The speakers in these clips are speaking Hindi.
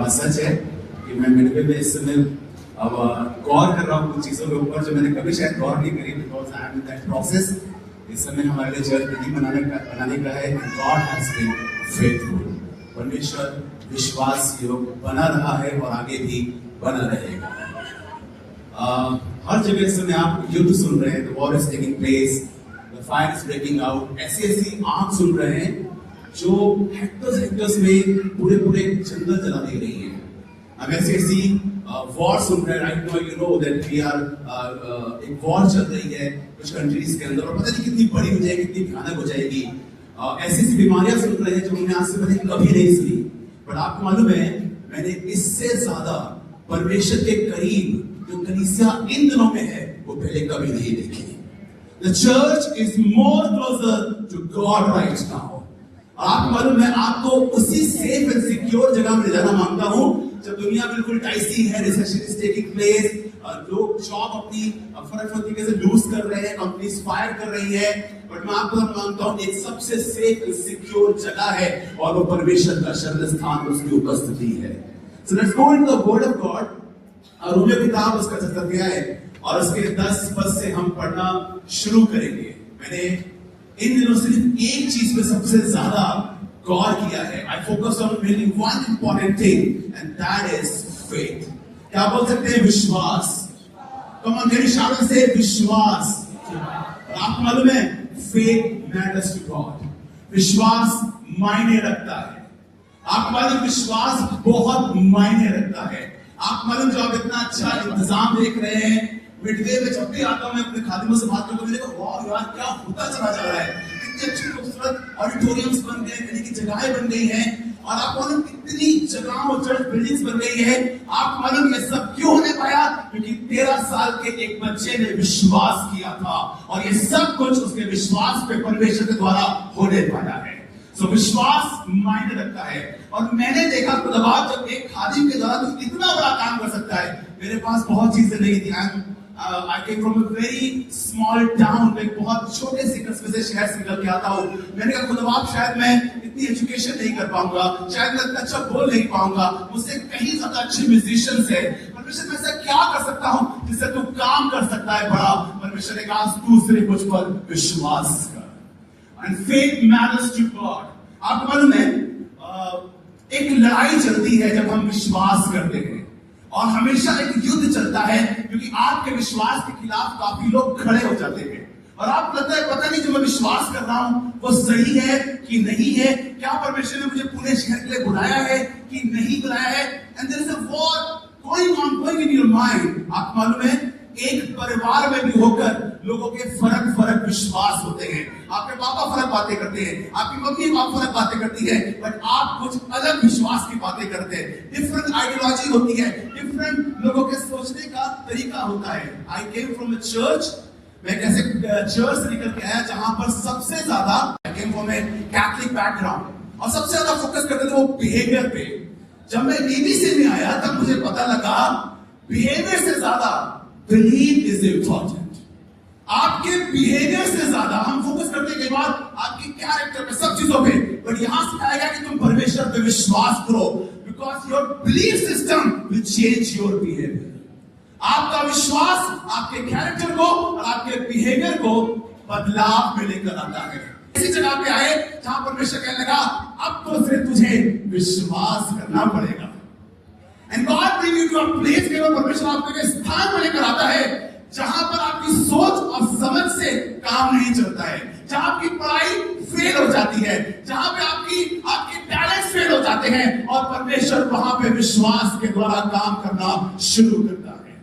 बात सच है कि मैं मिडवे में इस समय अब गौर कर रहा हूँ कुछ चीजों के ऊपर जो मैंने कभी शायद गौर नहीं करी, because I am in that process. इस समय हमारे लिए चर्च बिल्डिंग बनाने का है। God has been faithful. परमेश्वर विश्वास योग बना रहा है और आगे भी बना रहेगा। हर जगह इस समय आप युद्ध सुन रहे हैं, the war is taking place, the fire is breaking out. ऐसी आग सुन रहे हैं जो हेक्टर्स में पूरे जंगल जला दे रही है। अब ऐसी वॉर सुन रहे हैं। Right now you know that we are एक वॉर चल रही है कुछ कंट्रीज के अंदर, और पता नहीं कितनी बड़ी हो जाएगी, कितनी भयानक हो जाएगी। ऐसी बीमारियां सुन रहे हैं जो हमने आज से पहले कभी नहीं सुनी। पर आपको मालूम है, मैंने इससे ज्यादा परमेश्वर के करीब जो कलीसिया इन दिनों में है वो पहले कभी नहीं देखी। The church is more closer to God right now. आपको मालूम है, आपको उसी सेफ एंड सिक्योर जगह में ले जाना मांगता हूं जब दुनिया बिल्कुल टाइसी है, रिसेशन इज टेकिंग प्लेस, लोग जॉब अपनी फर्क तरीके से लूज कर रहे हैं, कंपनीज फायर कर रही है। बट मैं आपको मांगता हूं एक सबसे सेफ एंड सिक्योर जगह है और वो परमेश्वर का शरण स्थान, उसकी उपस्थिति है। So let's go into the word of God. Romeo किताब उसका 7 अध्याय है और उसके 10 पद से हम पढ़ना शुरू करेंगे। मैंने इन दिनों सिर्फ एक चीज पे सबसे ज्यादा गौर किया है। I focus on really one important thing and that is faith. क्या बोल सकते हैं? विश्वास। Come on, can you shout and say विश्वास? और आपको मालूम है, faith matters to God. विश्वास मायने रखता है। आपको मालूम, विश्वास बहुत मायने रखता है। आप मालूम, जो आप इतना अच्छा इंतजाम देख रहे हैं, मिडवे में जब भी आता हूं मैं अपने खादिमों से बात करके देखो, वाह यार क्या होता चला जा रहा है, कितनी अच्छी खूबसूरत ऑडिटोरियम्स बन गए, कितनी की जगहें बन गई हैं, और आप मालूम कितनी जगहों चर्च बिल्डिंग्स बन गई है। आप मालूम ये सब क्यों होने पाया? क्योंकि 13 साल के एक बच्चे ने विश्वास किया था और ये सब कुछ उसके विश्वास पे परमेश्वर के द्वारा होने पाया है। So, विश्वास मायने रखता है। और मैंने देखा खुदाबाद जब एक खादिम के द्वारा तो इतना बड़ा काम कर सकता है। मेरे पास बहुत चीजें नहीं थी। I came from a very small town, एक बहुत छोटे से कस्बे से शहर से निकल के आता हूँ। मैंने कहा खुदाबाद शायद मैं इतनी एजुकेशन नहीं कर पाऊंगा, शायद मैं इतना अच्छा बोल नहीं पाऊंगा, मुझसे कहीं ज्यादा अच्छे म्यूजिशियंस है। परमेश्वर मैं ऐसा क्या कर सकता हूँ जिससे तू काम कर सकता है बड़ा? परमेश्वर ने कहा तू सिर्फ मुझ पर विश्वास कर। And faith matters to God. आपको मालूम है, एक लड़ाई चलती है जब हम विश्वास करते हैं, और हमेशा एक युद्ध चलता है क्योंकि आपके विश्वास के खिलाफ काफी लोग खड़े हो जाते हैं। और आपको लगता है पता नहीं जो मैं विश्वास कर रहा हूं वो सही है कि नहीं है, क्या परमेश्वर ने मुझे पुणे शहर के लिए बुलाया है कि नहीं बुलाया है। And there is a war going in your mind. आपको मालूम है, एक परिवार में भी होकर लोगों के फर्क विश्वास होते हैं। आपके पापा फर्क बातें करते हैं, आपकी मम्मी पापा फर्क बातें करती है, बट आप कुछ अलग विश्वास की बातें करते हैं। डिफरेंट आइडियोलॉजी होती है, डिफरेंट लोगों के सोचने का तरीका होता है। आई केम फ्रॉम अ चर्च, मैं कैसे चर्च से निकल के आया जहां पर सबसे ज्यादा I came from a Catholic background और सबसे ज्यादा फोकस करते थे वो बिहेवियर पे। जब मैं बीबीसी में आया तब मुझे पता लगा बिहेवियर से ज्यादा बिलीव इज इंपॉर्टेंट। आपके बिहेवियर से ज्यादा हम फोकस करते हैं कई बार आपकी कैरेक्टर पे, सब चीजों पे, बट यहां सिखाया गया कि तुम परमेश्वर पे विश्वास करो, because your belief system will change your behaviour. आपका विश्वास आपके कैरेक्टर को और आपके बिहेवियर को बदलाव में लेकर आता है। इसी जगह पे आए जहां परमेश्वर कहने लगा अब तो सिर्फ तुझे विश्वास करना पड़ेगा। And God bring you to a place के परमेश्वर आपको एक स्थान पर लेकर आता है जहां पर आपकी सोच और समझ से काम नहीं चलता है, जहां आपकी पढ़ाई फेल हो जाती है, जहां पे आपके टैलेंट फेल हो जाते हैं, और परमेश्वर वहां पे विश्वास के द्वारा काम करना शुरू करता है।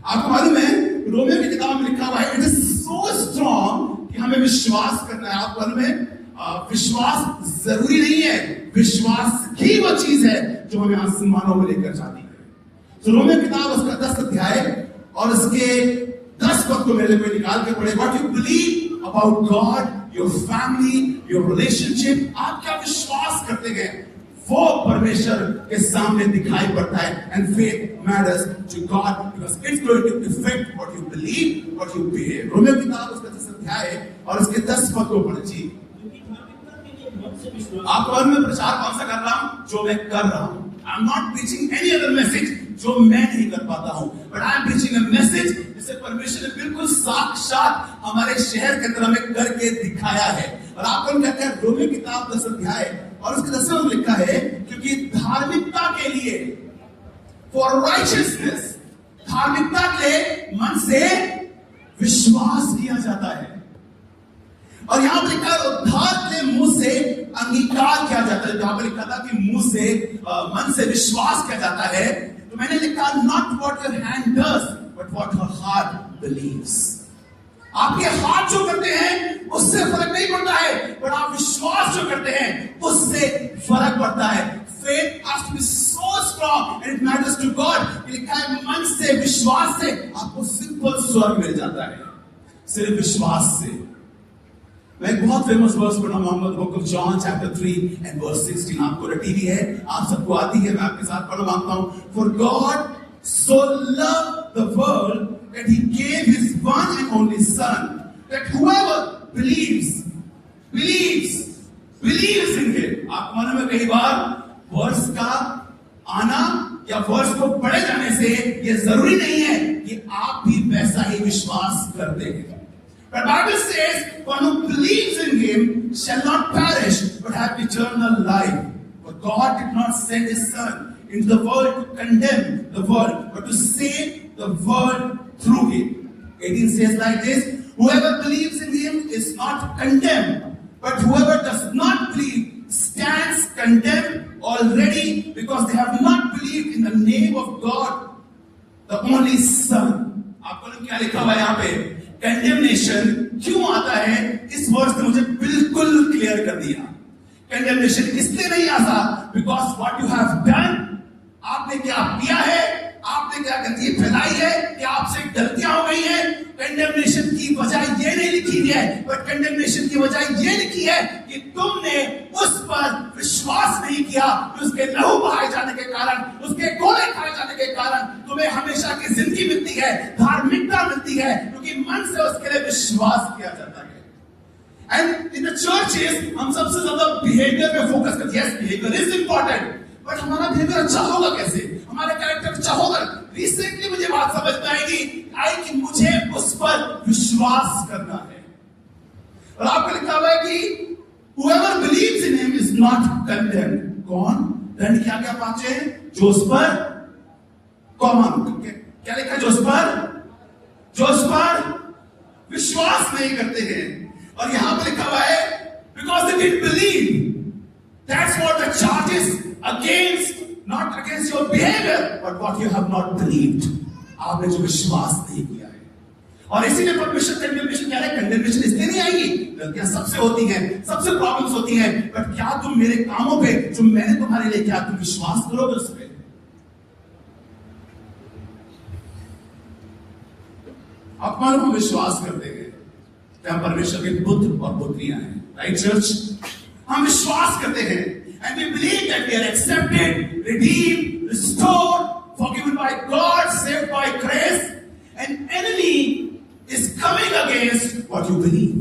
आपको मालूम है, रोमियो की किताब में लिखा हुआ है इट इज सो स्ट्रॉन्ग कि हमें विश्वास करना है। आपको मालूम है, विश्वास जरूरी नहीं है, विश्वास ही वो चीज है जो हमें आसमानों में लेकर जाती है। तो रोमियो किताब उसका 10 अध्याय और उसके 10 पद को मेरे लिए निकाल के पढ़े। What you believe about God, your family, your relationship, आप क्या विश्वास करते हैं वो परमेश्वर के सामने दिखाई पड़ता है। And faith matters to God because it's going to effect what you believe, what you behave. रोमियो किताब उसका 10 अध्याय और उसके 10 पद को पढ़िए। आपको मैं प्रचार कौन सा कर रहा हूं? जो मैं कर रहा हूं। I am not preaching any other message जो मैं नहीं कर पाता हूं, but I am preaching a message जिसे परमेश्वर ने बिल्कुल साक्षात हमारे शहर के अंदर हमें करके दिखाया है। और आपको कहते हैं रोमी किताब 10 अध्याय और उसके 10वें में लिखा है, क्योंकि धार्मिकता के लिए, फॉर राइचियसनेस, धार्मिकता के लिए मन से विश्वास किया जाता है। और यहां पर लिखा है उद्धार के मुंह से अंगीकार किया जाता है। जहां पर लिखा था कि मुंह से मन से विश्वास किया जाता है, तो मैंने लिखा not what your hand does but what your heart believes. आपके हाथ जो करते हैं उससे फर्क नहीं पड़ता है, पर आप विश्वास जो करते हैं उससे फर्क पड़ता है। Faith has to be so strong and it matters to God। लिखा है मन से, विश्वास से आपको सिंपल स्वर्ग मिल जाता है, सिर्फ विश्वास से। मैं एक बहुत फेमस वर्स पढ़ा मोहम्मद book of John chapter 3 and verse 16। आपको टीवी है, आप सबको आती है, मैं आपके साथ पढ़ना मांगता हूं। For God so loved the world that he gave his one and only son, that whoever believes in him। आप मन में कई बार वर्स का आना या वर्स को पढ़े जाने से यह जरूरी नहीं है कि आप भी वैसा ही विश्वास करते हैं। But Bible says, one who believes in him shall not perish but have eternal life. For God did not send his son into the world to condemn the world, but to save the world through him. 18 says like this, whoever believes in him is not condemned, but whoever does not believe stands condemned already, because they have not believed in the name of God, the only Son। आपको क्या लिखा हुआ है यहाँ पे? कंडेमनेशन क्यों आता है, इस वर्ष ने मुझे बिल्कुल क्लियर कर दिया। कंडेमनेशन इसलिए नहीं आता because what you have done, आपने क्या किया है, आपने क्या गंदगी फैलाई है, या आपसे गलतियां हो गई है। कंडेमनेशन की वजह ये नहीं लिखी है, बट कंडेमनेशन की वजह ये लिखी है कि तुमने उस पर विश्वास नहीं किया, उसके लहू बहाए जाने के कारण, उसके गोले खाए जाने के कारण तुम्हें हमेशा की जिंदगी मिलती है, धार्मिकता मिलती है, क्योंकि मन से उसके लिए विश्वास किया जाता है। एंड इन द चर्चेस हम सबसे ज्यादा बिहेवियर पे फोकस करते हैं। Yes, behaviour is important, but हमारा बिहेवियर अच्छा होगा कैसे, हमारा कैरेक्टर अच्छा होगा। रिसेंटली मुझे बात समझ में आई कि मुझे उस पर विश्वास करना है। और आपको लिखा हुआ है कि whoever believes in him is not condemned। कौन दंड क्या क्या पाचे हैं? जो उस पर कॉमन क्या लिखा है? जो उस पर विश्वास नहीं करते हैं। और यहां पर लिखा हुआ है because they didn't believe, that's what the charge is against, not against your behavior but what you have not believed। आपने जो विश्वास नहीं किया है। और इसीलिए परमेश्वर कंडेमनेशन क्या है? कंडेमनेशन इसलिए नहीं आएगी, गलतियां सबसे होती हैं, सबसे प्रॉब्लम्स होती हैं, बट क्या तुम मेरे कामों पे जो मैंने तुम्हारे लिए किया, तुम विश्वास करोगे उस पे? आप मानो हम विश्वास करते हैं कि हम परमेश्वर के पुत्र और पुत्रियां हैं, राइट चर्च? हम विश्वास करते हैं and we believe that we are accepted, redeemed, restored, forgiven by God, saved by grace, and enemy is coming against what you believe।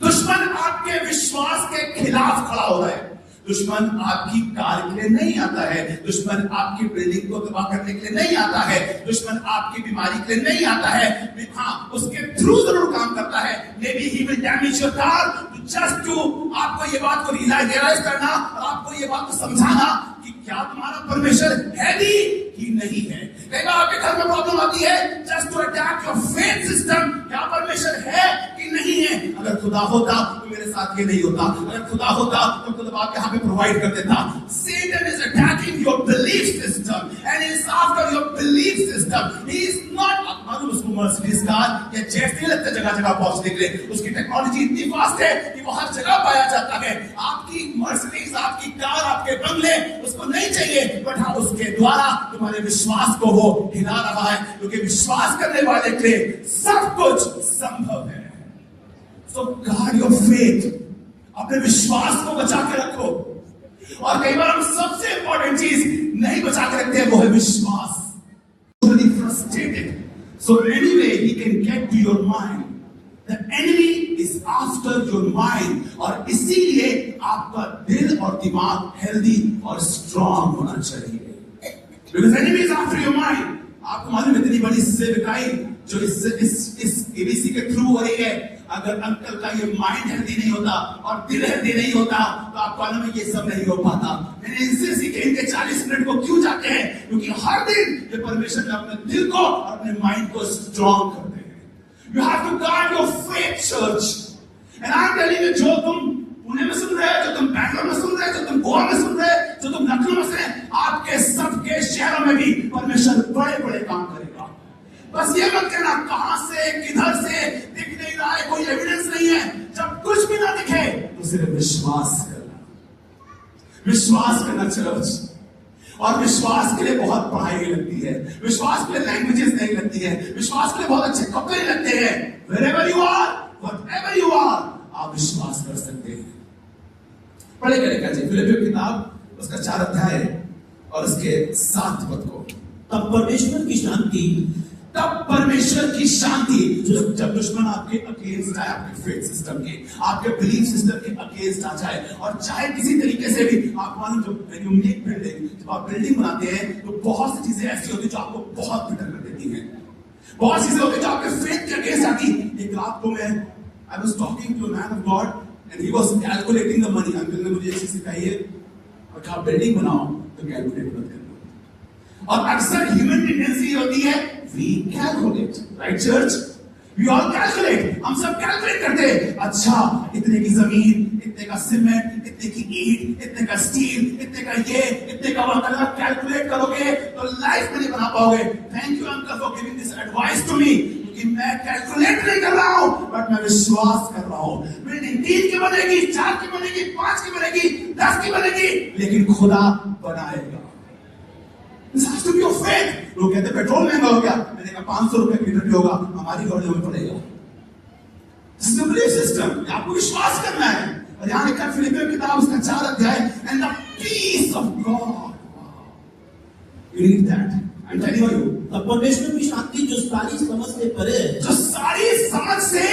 दुश्मन आपके विश्वास के खिलाफ खड़ा हो रहा है। दुश्मन आपकी कार के लिए नहीं आता है, दुश्मन आपकी बिल्डिंग को तबाह करने के लिए नहीं आता है, दुश्मन आपकी बीमारी के लिए नहीं आता है। हाँ, उसके थ्रू जरूर काम करता है। Maybe he will damage your car just to आपको ये बात को रियलाइज करना और आपको ये बात को समझाना कि क्या तुम्हारा परमेश्वर है भी कि नहीं है। कई बार आपके घर में प्रॉब्लम आती है just to attack your faith system, क्या परमेश्वर है कि नहीं है। अगर खुदा होता तो मेरे साथ ये नहीं होता, अगर खुदा होता तो खुदा आप यहाँ पे प्रोवाइड कर देता। Satan is attacking your belief system and he is after your belief system। He is not मालूम उसको मर्सिडीज कार या जेट नहीं लगता जगह जगह पहुंचने के लिए, उसकी टेक्नोलॉजी इतनी फास्ट है कि वो हर जगह पाया जाता है। आपकी मर्सिडीज, आपकी कार, आपके बंगले उसको नहीं चाहिए, बट हाँ उसके द्वारा तुम्हारे विश्वास को वो हिला रहा है, क्योंकि विश्वास करने वाले के लिए सब कुछ संभव है। सो गार्ड योर फेथ, अपने विश्वास को बचा के रखो। और कई बार हम सबसे इंपॉर्टेंट चीज नहीं बचा के रखते हैं, वो है विश्वास। Frustrated, so anyway he can get to your mind The enemy is after your mind, और इसीलिए आपका दिल और दिमाग हेल्दी और स्ट्रांग होना चाहिए. Because enemy is after your mind. आपको मालूम है इतनी बड़ी सेवकाई जो इस एबीसी के थ्रू हो रही है, अगर अंकल का ये माइंड हेल्दी नहीं होता और दिल हेल्दी नहीं होता तो आपको मालूम है ये सब नहीं हो पाता. मैंने इनसे सीखे इनके 40 मिनट को क्यों जाते हैं, क्योंकि हर दिन ये परमेश्वर ने अपने दिल को और अपने माइंड को स्ट्रांग करते हैं. You have to guard your faith, church. And I'm telling you, जो तुम पुणे में सुन रहे हो, जो तुम बैंगलोर में सुन रहे हो, जो तुम गोवा में सुन रहे हो, जो तुम लखनऊ में सुन रहे हो, आपके सबके शहरों में भी परमेश्वर बड़े बड़े काम करेगा. बस ये मत कहना कहां से किधर से दिख नहीं रहा है, कोई एविडेंस नहीं है. जब कुछ भी ना दिखे तो सिर्फ विश्वास करना चर्च. और विश्वास के लिए बहुत पढ़ाई लगती है, विश्वास के लिए लैंग्वेजेस नहीं लगती है, विश्वास के लिए बहुत अच्छे कपड़े लगते हैं. Wherever you are, whatever you are, आप विश्वास कर सकते हैं. पढ़े करेगा जी फिलिपियों की किताब उसका 4 अध्याय और उसके 7 पद को. तब परमेश्वर की शांति जब दुश्मन आपके अगेंस्ट आए, आपके फेथ सिस्टम के, आपके बिलीफ सिस्टम के अगेंस्ट आ जाए, और चाहे किसी तरीके से भी आप मानो जब आप बिल्डिंग बनाते हैं तो बहुत सी चीजें ऐसी होती है जो आपको बहुत फिटर कर देती हैं. बहुत चीजें होती है जो आपके फेथ के अगेंस्ट आती. एक रात को मैं I was talking to a man of God and he was calculating the money. Uncle ने मुझे एक चीज सिखाई है, और आप बिल्डिंग बनाओ तो कैलकुलेट मत करना. और अक्सर ह्यूमन टेंडेंसी होती है we calculate, right church? We all calculate. हम सब कैलकुलेट करते हैं. अच्छा इतने की जमीन, इतने का सीमेंट, इतने की ईंट, इतने का स्टील, इतने का ये, इतने का वो. अगर आप कैलकुलेट करोगे तो लाइफ में नहीं बना पाओगे. Thank you uncle for giving this advice to me, क्योंकि मैं कैलकुलेट नहीं कर रहा हूं बट मैं विश्वास कर रहा हूं. बिल्डिंग 3 की बनेगी, 4 की बनेगी, 5 की बनेगी, 10 की बनेगी, लेकिन खुदा बनाएगा. This has to be your faith. लोग कहते पेट्रोल महंगा हो गया, मैंने कहा 500 रुपए लीटर भी होगा, हमारी गाड़ियों में पड़ेगा. This is the belief system. आपको विश्वास करना है. और यहाँ लिखा फिलिपियों की किताब उसका 4 अध्याय, and the peace of God. You need that. I'm telling you. अब परमेश्वर की शांति जो सारी समझ से परे है, जो सारी समझ से,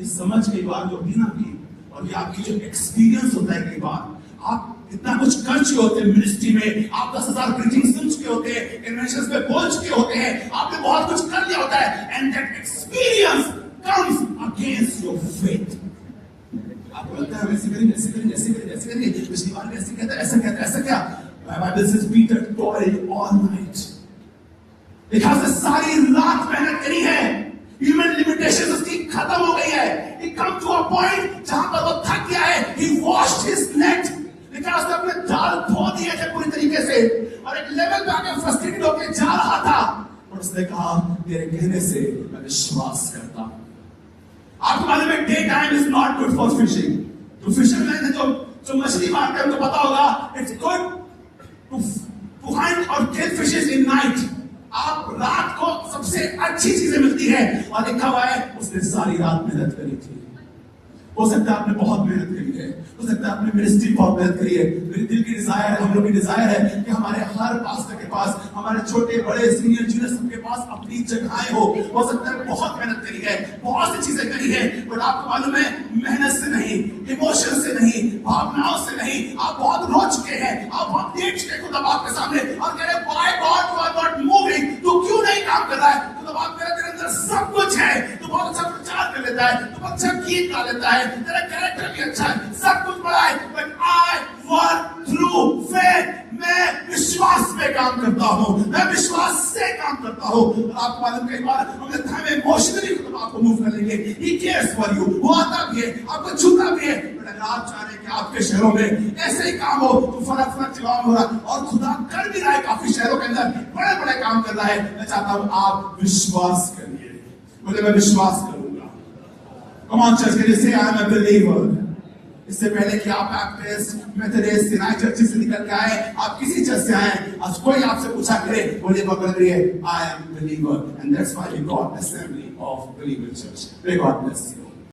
इस समझ कई बार जो भी ना की, और ये आपकी जो एक्सपीरियंस होता है कई बार, आप इतना कुछ कर चुके होते हैं मिनिस्ट्री में, आप 10,000 प्रीचिंग सुन चुके होते हैं, कन्वेंशंस में बोल चुके होते हैं, आपने बहुत कुछ कर लिया होता है, and that experience comes against your faith. आपको लगता है ऐसे करेंगे, पिछली बार भी ऐसे कहता है, ऐसा क्या? Bible says Peter toiled all night. लिखा है सारी रात मेहनत करी है. ह्यूमन लिमिटेशंस उसकी खत्म हो गई है. He come to a point जहां पर वो थक गया है. He washed his net. लिखा उसने अपने जाल धो दिए थे पूरी तरीके से, और एक लेवल पे आके फ्रस्ट्रेटेड होकर जा रहा था, और उसने कहा तेरे कहने से मैं विश्वास करता हूं. आपको मालूम है day time is not good for fishing. तो फिशरमैन जो मछली मारते हैं उनको पता होगा इट्स गुड टू हंट और किल फिशेस इन नाइट. आप रात को सबसे अच्छी चीजें मिलती है, और लिखा हुआ है उसने सारी रात मेहनत करी थी. हो सकता है आपने बहुत मेहनत करी है, हो सकता है आपने मिनिस्ट्री बहुत मेहनत करी है. मेरे दिल की डिजायर है, हम लोग की डिजायर है कि हमारे हर पास्टर के पास, हमारे छोटे बड़े सीनियर जूनियर सबके पास अपनी जगहें हो सकता है बहुत मेहनत करी है, बहुत सी चीजें करी है, बट आपको मालूम है मेहनत से नहीं, इमोशन से नहीं, भावनाओं से नहीं, आप बहुत रो चुके हैं, आप बहुत देख चुके खुदा बाप के सामने, और कह रहे why God you are not moving. तो क्यों नहीं काम कर रहा है? खुदा बाप मेरे अंदर सब कुछ है, तो बहुत अच्छा प्रचार कर लेता है, तो अच्छा गीत गा लेता है, तेरा कैरेक्टर भी अच्छा है, सब कुछ बड़ा है, but I work through faith. मैं विश्वास में काम करता हूं, मैं विश्वास से काम करता हूं. और आपको मालूम कई बार हम लगता है इमोशनली खुदा आपको मूव कर लेंगे. ही केयर्स फॉर यू, वो आता भी है, आपको छूता भी है, बट अगर आप चाह रहे हैं कि आपके शहरों में ऐसे ही काम हो तो फर्क जवाब हो रहा, और खुदा कर भी रहा है काफी शहरों के अंदर, बड़े बड़े काम कर रहा है. मैं चाहता हूं आप विश्वास करिए. बोले मैं विश्वास करूंगा. Come on church, can you say I am a believer? इससे पहले कि आप बैप्टिस्ट, मेथोडिस्ट, सिनाई चर्च से निकल के आए, आप किसी चर्च से आए, आज कोई आपसे पूछा करे, बोलिए बगल रही है I am believer, and that's why we got Assembly of Believer Church. May God bless you.